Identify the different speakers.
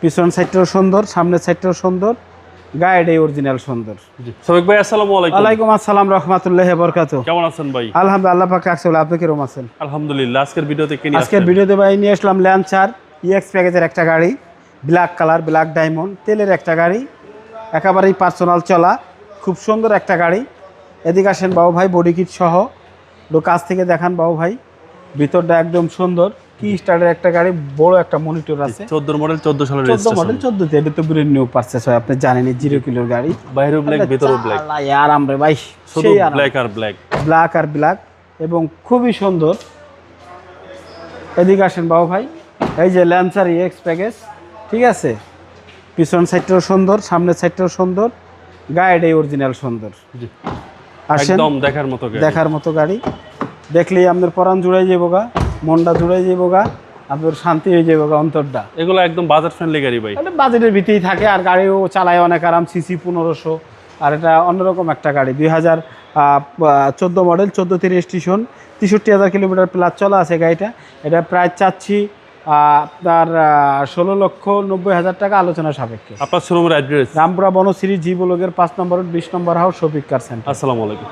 Speaker 1: পিছন সাইডটাও সুন্দর, সামনের সাইডটাও সুন্দর, গাড়িটাই অরিজিনাল সুন্দর।
Speaker 2: শফিক ভাই আসসালামু আলাইকুম।
Speaker 1: ওয়ালাইকুম আসসালাম রাহমাতুল্লাহি ওয়া বারাকাতুহু।
Speaker 2: কেমন আছেন ভাই?
Speaker 1: আলহামদুলিল্লাহ, আল্লাহ পাক রাখছে বলে। আপনি কিরকম আছেন?
Speaker 2: আলহামদুলিল্লাহ। আজকের ভিডিওতে কি নিয়ে
Speaker 1: আজকের ভিডিওতে ভাই নিয়ে আসলাম ল্যান্সার ইএক্স প্যাকেজের একটা গাড়ি, ব্ল্যাক কালার, ব্ল্যাক ডায়মন্ড তেলের একটা গাড়ি, একেবারেই পার্সোনাল চলা, খুব সুন্দর একটা গাড়ি। এদিকে আসেন বাবু ভাই, বডি কিট সহ একটু কাছ থেকে দেখান বাবু ভাই। ভিতরটা একদম সুন্দর, কি স্টার্টের একটা গাড়ি, বড় একটা মনিটর আছে।
Speaker 2: 14 মডেল, 14 সালের
Speaker 1: 14 মডেল, 14 তে, এটা তো ব্র্যান্ড নিউ পারচেজ হয়, আপনি জানেনই, 0 কিলোর গাড়ি।
Speaker 2: বাইরেও ব্ল্যাক, ভিতরেও ব্ল্যাক,
Speaker 1: আরাম রে ভাই,
Speaker 2: শুধু
Speaker 1: সেই আরাম।
Speaker 2: ব্ল্যাক আর ব্ল্যাক,
Speaker 1: ব্ল্যাক আর ব্ল্যাক, এবং খুবই সুন্দর। এদিকে আসেন বাবু ভাই, এই যে ল্যান্সার ইএক্স প্যাকেজ, ঠিক আছে। পিছন সাইডটাও সুন্দর, সামনের সাইডটাও সুন্দর, গাড়িটাই অরিজিনাল সুন্দর।
Speaker 2: জি
Speaker 1: আসেন,
Speaker 2: একদম দেখার মতো গাড়ি।
Speaker 1: দেখার মতো গাড়ি, দেখলেই আপনার পরাণ জুড়াই যাবো গা, মনটা জুড়াই যাবো গা, আপনার শান্তি হয়ে যাবো গা অন্তরটা।
Speaker 2: এগুলো একদম বাজেট ফ্রেন্ডলি গাড়ি ভাই।
Speaker 1: এটা বাজেটের ভিতরেই থাকে, আর গাড়িও চালায় অনেক আরাম। সিসি 1500, আর এটা অন্যরকম একটা গাড়ি। 2014 মডেল, 14 রেজিস্ট্রেশন, 63,000 কিলোমিটার প্লাস চলা আছে গাড়িটা। এটা প্রায় চাচ্ছি আপনার 16,90,000 টাকা, আলোচনা সাপেক্ষে।
Speaker 2: আপনার শোরুমের অ্যাড্রেস?
Speaker 1: রামপুরা বনশ্রী জি ব্লকের 5 নম্বর 20 নম্বর হাউস, শফিক কার সেন্টার।
Speaker 2: আসসালামু আলাইকুম।